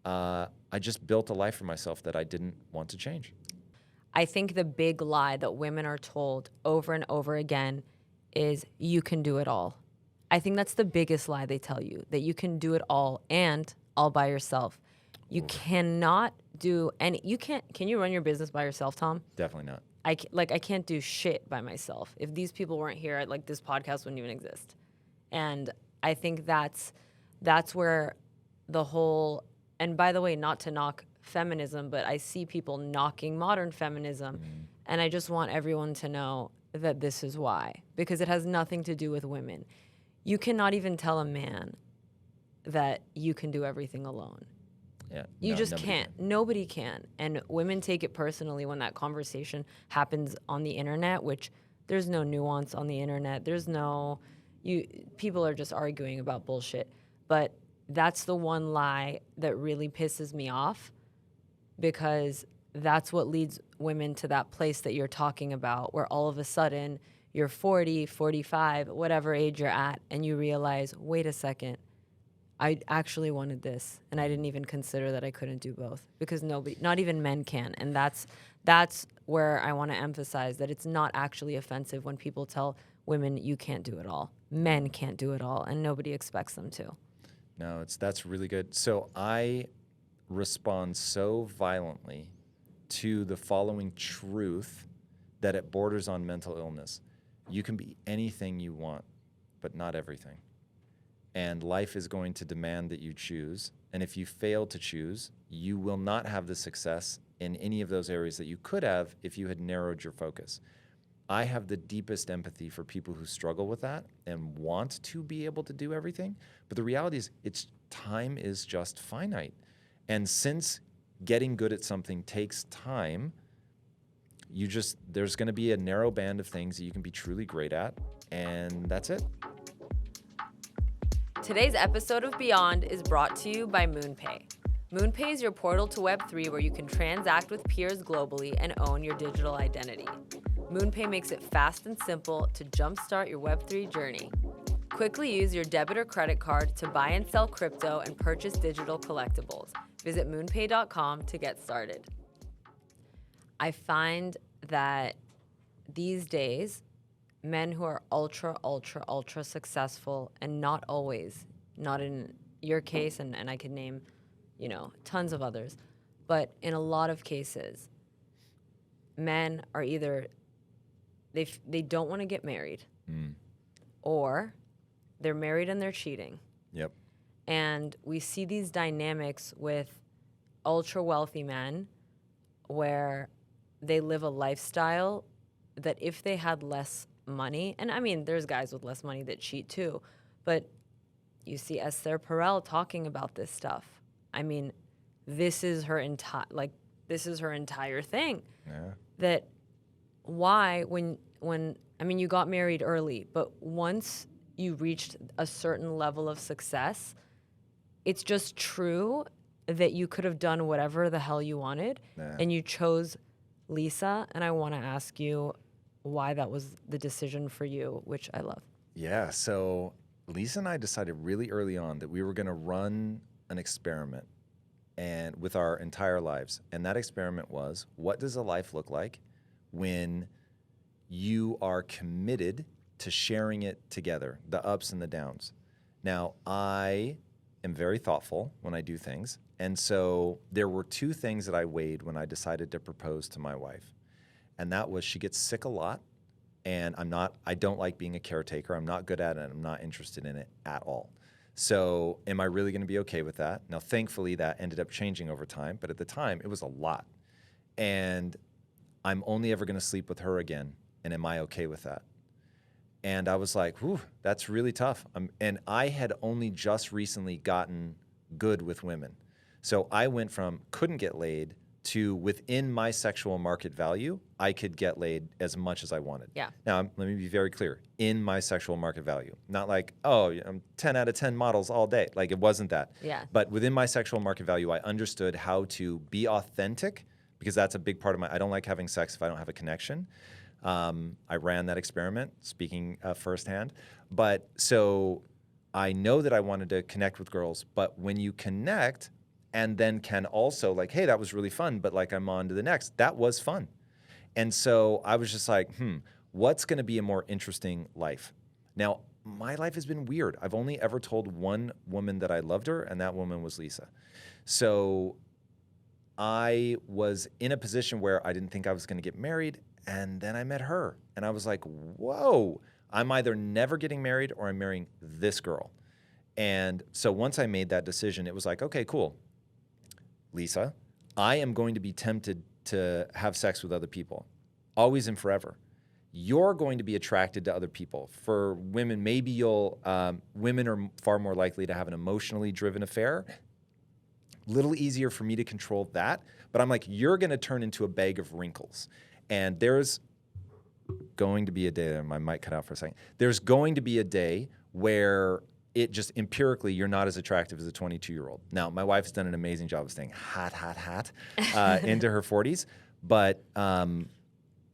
I just built a life for myself that I didn't want to change. I think the big lie that women are told over and over again is you can do it all. I think that's the biggest lie they tell you, that you can do it all and all by yourself. You cannot do any, can you run your business by yourself, Tom? Definitely not. I can't do shit by myself. If these people weren't here, this podcast wouldn't even exist. And I think that's where the whole, and by the way, not to knock feminism, but I see people knocking modern feminism. And I just want everyone to know that this is why, because it has nothing to do with women. You cannot even tell a man that you can do everything alone. Yeah, you just can't. Nobody can. And women take it personally when that conversation happens on the internet, which there's no nuance on the internet. There's no, people are just arguing about bullshit. But that's the one lie that really pisses me off, because that's what leads women to that place that you're talking about, where all of a sudden you're 40, 45, whatever age you're at, and you realize, wait a second, I actually wanted this, and I didn't even consider that I couldn't do both, because nobody, not even men can. And that's where I want to emphasize that it's not actually offensive when people tell women you can't do it all. Men can't do it all, and nobody expects them to. No, that's really good. So I respond so violently to the following truth that it borders on mental illness. You can be anything you want, but not everything. And life is going to demand that you choose. And if you fail to choose, you will not have the success in any of those areas that you could have if you had narrowed your focus. I have the deepest empathy for people who struggle with that and want to be able to do everything. But the reality is, time is just finite. And since getting good at something takes time, there's going to be a narrow band of things that you can be truly great at, and that's it. Today's episode of Beyond is brought to you by MoonPay. MoonPay is your portal to Web3 where you can transact with peers globally and own your digital identity. MoonPay makes it fast and simple to jumpstart your Web3 journey. Quickly use your debit or credit card to buy and sell crypto and purchase digital collectibles. Visit moonpay.com to get started. I find that these days, men who are ultra, ultra, ultra successful, and not always, not in your case, and I could name, tons of others, but in a lot of cases, men are either, they don't want to get married, or they're married and they're cheating. Yep. And we see these dynamics with ultra wealthy men where they live a lifestyle that if they had less money, and I mean, there's guys with less money that cheat too, but you see Esther Perel talking about this stuff. I mean, this is her entire thing. Yeah. That why when you got married early, but once you reached a certain level of success, it's just true that you could have done whatever the hell you wanted, and you chose Lisa, and I want to ask you why that was the decision for you, which I love. Yeah, so Lisa and I decided really early on that we were going to run an experiment and with our entire lives. And that experiment was, what does a life look like when you are committed to sharing it together, the ups and the downs? Now, I am very thoughtful when I do things. And so there were two things that I weighed when I decided to propose to my wife. And that was, she gets sick a lot, and I don't like being a caretaker. I'm not good at it. I'm not interested in it at all. So am I really going to be okay with that? Now, thankfully, that ended up changing over time. But at the time, it was a lot. And I'm only ever going to sleep with her again. And am I okay with that? And I was like, whew, that's really tough. And I had only just recently gotten good with women. So I went from couldn't get laid to within my sexual market value, I could get laid as much as I wanted. Yeah. Now, let me be very clear. In my sexual market value. Not like, I'm 10 out of 10 models all day. Like, it wasn't that. Yeah. But within my sexual market value, I understood how to be authentic, because that's a big part of I don't like having sex if I don't have a connection. I ran that experiment, speaking firsthand. But so I know that I wanted to connect with girls, but when you connect and then can also like, hey, that was really fun, but like I'm on to the next, that was fun. And so I was just like, what's going to be a more interesting life? Now, my life has been weird. I've only ever told one woman that I loved her, and that woman was Lisa. So I was in a position where I didn't think I was going to get married, and then I met her. And I was like, whoa, I'm either never getting married or I'm marrying this girl. And so once I made that decision, it was like, okay, cool. Lisa, I am going to be tempted to have sex with other people, always and forever. You're going to be attracted to other people. For women, maybe women are far more likely to have an emotionally driven affair. Little easier for me to control that. But I'm like, you're going to turn into a bag of wrinkles. And there's going to be a day, my mic cut out for a second. There's going to be a day where it just empirically, you're not as attractive as a 22-year-old. Now, my wife's done an amazing job of staying hot into her 40s, but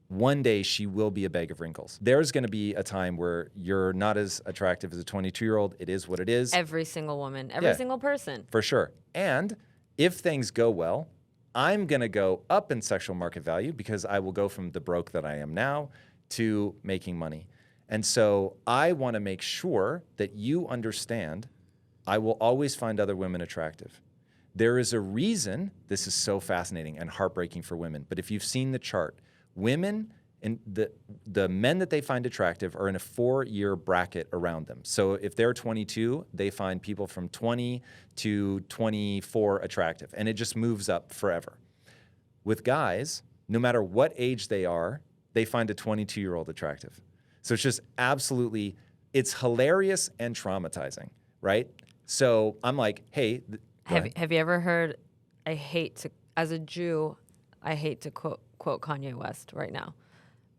one day she will be a bag of wrinkles. There's going to be a time where you're not as attractive as a 22-year-old. It is what it is. Every single woman, every single person. For sure. And if things go well, I'm going to go up in sexual market value because I will go from the broke that I am now to making money. And so I want to make sure that you understand I will always find other women attractive. There is a reason this is so fascinating and heartbreaking for women. But if you've seen the chart, women and the men that they find attractive are in a 4-year bracket around them. So if they're 22, they find people from 20 to 24 attractive. And it just moves up forever. With guys, no matter what age they are, they find a 22-year-old attractive. So it's just absolutely, it's hilarious and traumatizing, right? So I'm like, hey. Have you ever heard, as a Jew, I hate to quote Kanye West right now.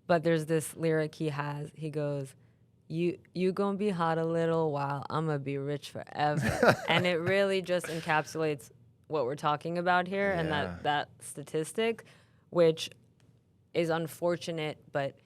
But there's this lyric he has. He goes, you gonna be hot a little while, I'm gonna be rich forever. And it really just encapsulates what we're talking about here and that statistic, which is unfortunate, but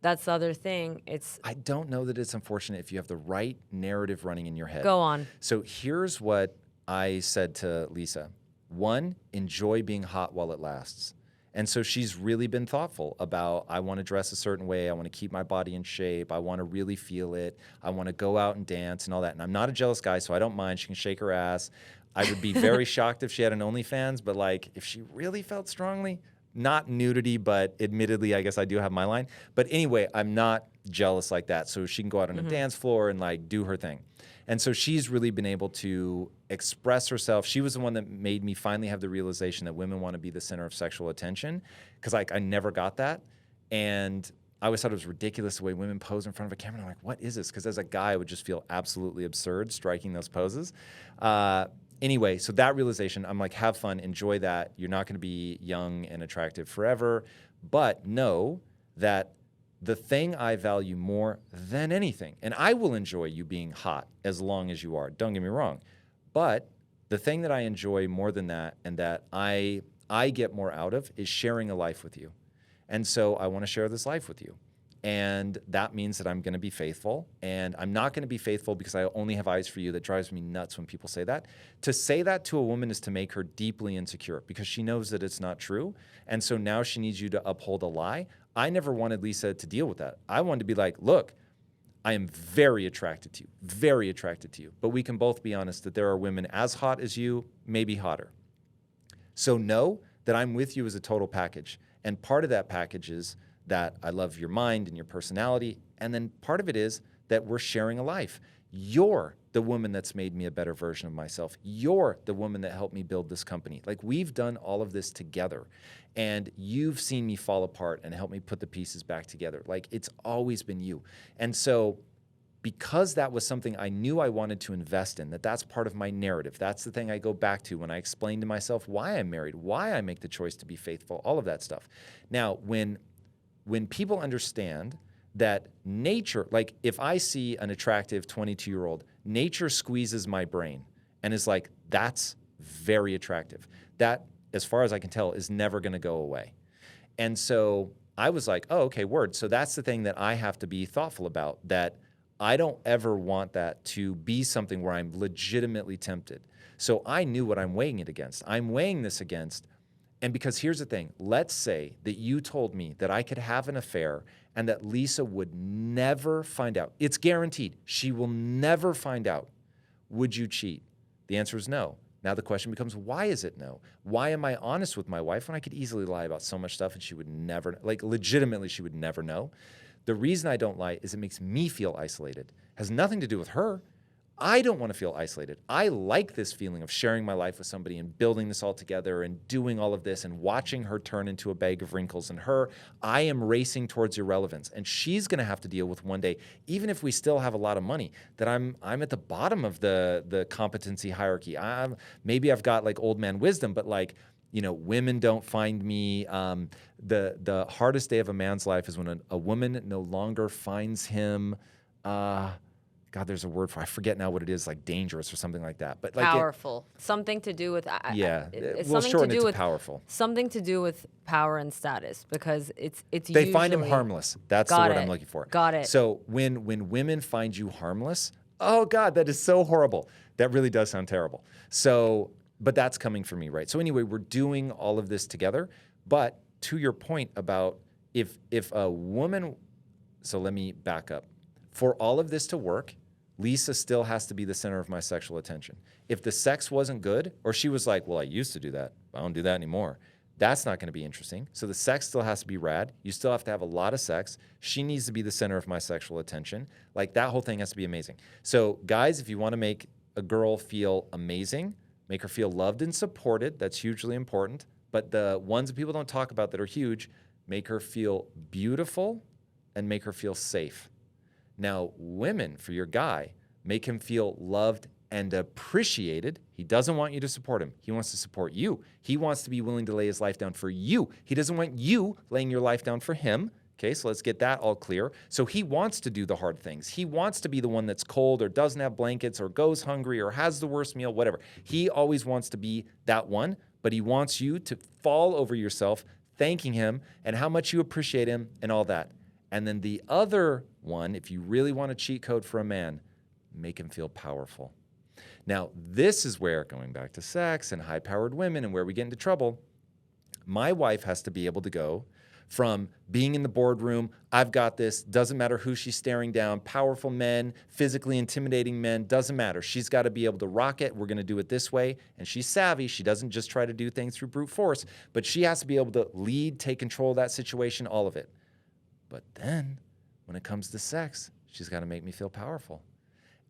that's the other thing. I don't know that it's unfortunate if you have the right narrative running in your head. Go on. So here's what I said to Lisa. 1, enjoy being hot while it lasts. And so she's really been thoughtful about, I want to dress a certain way. I want to keep my body in shape. I want to really feel it. I want to go out and dance and all that. And I'm not a jealous guy, so I don't mind. She can shake her ass. I would be very shocked if she had an OnlyFans, but like if she really felt strongly, not nudity, but admittedly, I guess I do have my line. But anyway, I'm not jealous like that. So she can go out on a dance floor and like do her thing. And so she's really been able to express herself. She was the one that made me finally have the realization that women want to be the center of sexual attention, because like I never got that. And I always thought it was ridiculous the way women pose in front of a camera. And I'm like, what is this? Because as a guy, I would just feel absolutely absurd striking those poses. Anyway, so that realization, I'm like, have fun, enjoy that. You're not going to be young and attractive forever, but know that the thing I value more than anything, and I will enjoy you being hot as long as you are, don't get me wrong, but the thing that I enjoy more than that and that I get more out of is sharing a life with you. And so I want to share this life with you. And that means that I'm going to be faithful. And I'm not going to be faithful because I only have eyes for you. That drives me nuts when people say that. To say that to a woman is to make her deeply insecure because she knows that it's not true. And so now she needs you to uphold a lie. I never wanted Lisa to deal with that. I wanted to be like, look, I am very attracted to you. But we can both be honest that there are women as hot as you, maybe hotter. So know that I'm with you as a total package. And part of that package is that I love your mind and your personality. And then part of it is that we're sharing a life. You're the woman that's made me a better version of myself. You're the woman that helped me build this company. Like we've done all of this together. And you've seen me fall apart and help me put the pieces back together. Like it's always been you. And so because that was something I knew I wanted to invest in, that's part of my narrative. That's the thing I go back to when I explain to myself why I'm married, why I make the choice to be faithful, all of that stuff. Now, when people understand that nature, like if I see an attractive 22-year-old, nature squeezes my brain and is like, that's very attractive. That, as far as I can tell, is never going to go away. And so I was like, oh, okay, word. So that's the thing that I have to be thoughtful about, that I don't ever want that to be something where I'm legitimately tempted. So I knew what I'm weighing it against. I'm weighing this against. And because here's the thing, let's say that you told me that I could have an affair and that Lisa would never find out. It's guaranteed. She will never find out. Would you cheat? The answer is no. Now the question becomes, why is it no? Why am I honest with my wife when I could easily lie about so much stuff and she would never, like legitimately she would never know? The reason I don't lie is it makes me feel isolated. It has nothing to do with her. I don't want to feel isolated. I like this feeling of sharing my life with somebody and building this all together and doing all of this and watching her turn into a bag of wrinkles. And I am racing towards irrelevance. And she's going to have to deal with one day, even if we still have a lot of money, that I'm at the bottom of the competency hierarchy. Maybe I've got like old man wisdom, but like, you know, women don't find me. The hardest day of a man's life is when a woman no longer finds him God, there's a word for, I forget now what it is, like dangerous or something like that. But like Powerful. Something to do with it's we'll something shorten to it do to with powerful. something to do with power and status, because it's They usually, find him harmless. That's the Got word it. I'm looking for. Got it. So when women find you harmless, oh God, that is so horrible. That really does sound terrible. So, but that's coming from me, right? So anyway, we're doing all of this together. But to your point about if a woman, so let me back up. For all of this to work, Lisa still has to be the center of my sexual attention. If the sex wasn't good, or she was like, well, I used to do that, I don't do that anymore, that's not going to be interesting. So the sex still has to be rad. You still have to have a lot of sex. She needs to be the center of my sexual attention. Like that whole thing has to be amazing. So guys, if you want to make a girl feel amazing, make her feel loved and supported, that's hugely important. But the ones that people don't talk about that are huge, make her feel beautiful and make her feel safe. Now, women, for your guy, make him feel loved and appreciated. He doesn't want you to support him. He wants to support you. He wants to be willing to lay his life down for you. He doesn't want you laying your life down for him. Okay, so let's get that all clear. So he wants to do the hard things. He wants to be the one that's cold or doesn't have blankets or goes hungry or has the worst meal, whatever. He always wants to be that one, but he wants you to fall over yourself, thanking him and how much you appreciate him and all that. And then the other one, if you really want a cheat code for a man, make him feel powerful. Now, this is where, going back to sex and high-powered women and where we get into trouble, my wife has to be able to go from being in the boardroom, I've got this, doesn't matter who she's staring down, powerful men, physically intimidating men, doesn't matter. She's got to be able to rock it. We're going to do it this way. And she's savvy. She doesn't just try to do things through brute force, but she has to be able to lead, take control of that situation, all of it. But then when it comes to sex, she's got to make me feel powerful.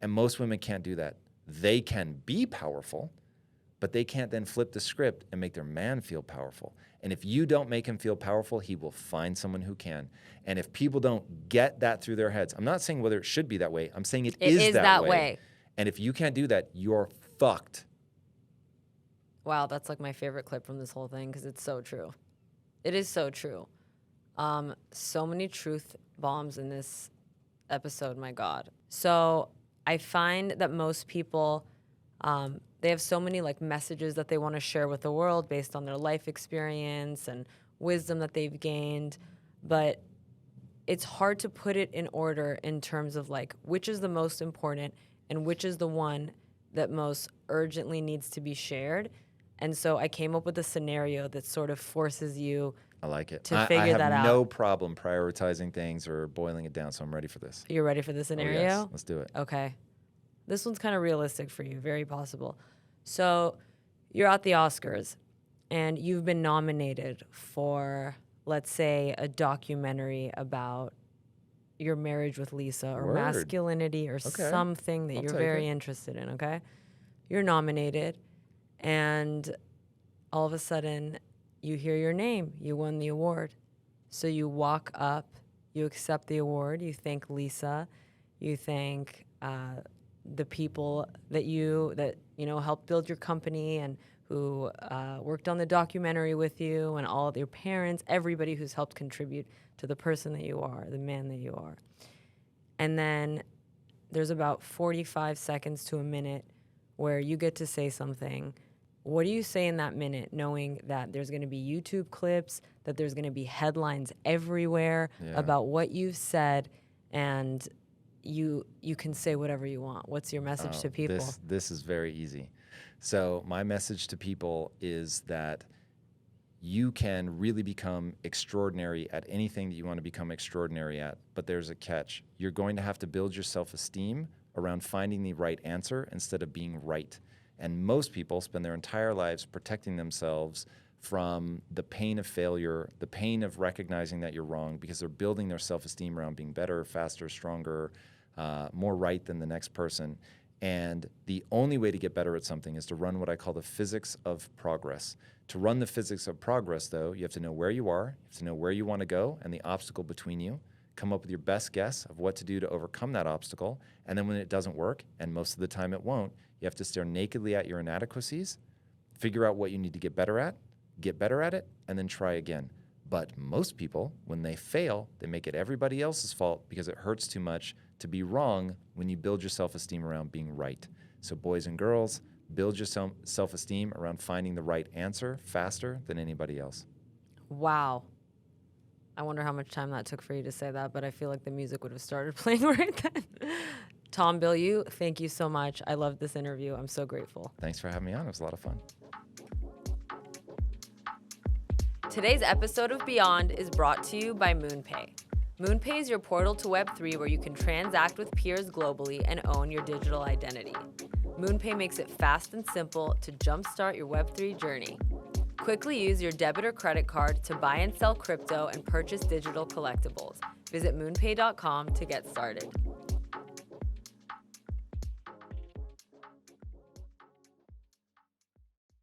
And most women can't do that. They can be powerful, but they can't then flip the script and make their man feel powerful. And if you don't make him feel powerful, he will find someone who can. And if people don't get that through their heads, I'm not saying whether it should be that way. I'm saying it is that way. And if you can't do that, you're fucked. Wow, that's like my favorite clip from this whole thing because it's so true. It is so true. So many truth bombs in this episode, my God. So I find that most people, they have so many like messages that they want to share with the world based on their life experience and wisdom that they've gained, but it's hard to put it in order in terms of like which is the most important and which is the one that most urgently needs to be shared. And so I came up with a scenario that sort of forces you I like it. to figure that out. I have no problem prioritizing things or boiling it down, so I'm ready for this. You're ready for the scenario? Oh, yes. Let's do it. Okay. This one's kind of realistic for you, very possible. So you're at the Oscars, and you've been nominated for, let's say, a documentary about your marriage with Lisa or Word. masculinity or something that I'll you're take very it. interested in, okay? You're nominated, and all of a sudden, you hear your name. You won the award. So you walk up, you accept the award, you thank Lisa, you thank the people that you know helped build your company and who worked on the documentary with you, and all of your parents, everybody who's helped contribute to the person that you are, the man that you are. And then there's about 45 seconds to a minute where you get to say something. What do you say in that minute, knowing that there's going to be YouTube clips, that there's going to be headlines everywhere about what you've said, and you can say whatever you want? What's your message to people? This is very easy. So my message to people is that you can really become extraordinary at anything that you want to become extraordinary at, but there's a catch. You're going to have to build your self-esteem around finding the right answer instead of being right. And most people spend their entire lives protecting themselves from the pain of failure, the pain of recognizing that you're wrong, because they're building their self-esteem around being better, faster, stronger, more right than the next person. And the only way to get better at something is to run what I call the physics of progress. To run the physics of progress, though, you have to know where you are, you have to know where you want to go and the obstacle between you, come up with your best guess of what to do to overcome that obstacle, and then when it doesn't work, and most of the time it won't, you have to stare nakedly at your inadequacies, figure out what you need to get better at it, and then try again. But most people, when they fail, they make it everybody else's fault because it hurts too much to be wrong when you build your self-esteem around being right. So boys and girls, build your self-esteem around finding the right answer faster than anybody else. Wow. I wonder how much time that took for you to say that, but I feel like the music would have started playing right then. Tom Bilyeu, thank you so much. I loved this interview. I'm so grateful. Thanks for having me on. It was a lot of fun. Today's episode of Beyond is brought to you by MoonPay. MoonPay is your portal to Web3 where you can transact with peers globally and own your digital identity. MoonPay makes it fast and simple to jumpstart your Web3 journey. Quickly use your debit or credit card to buy and sell crypto and purchase digital collectibles. Visit moonpay.com to get started.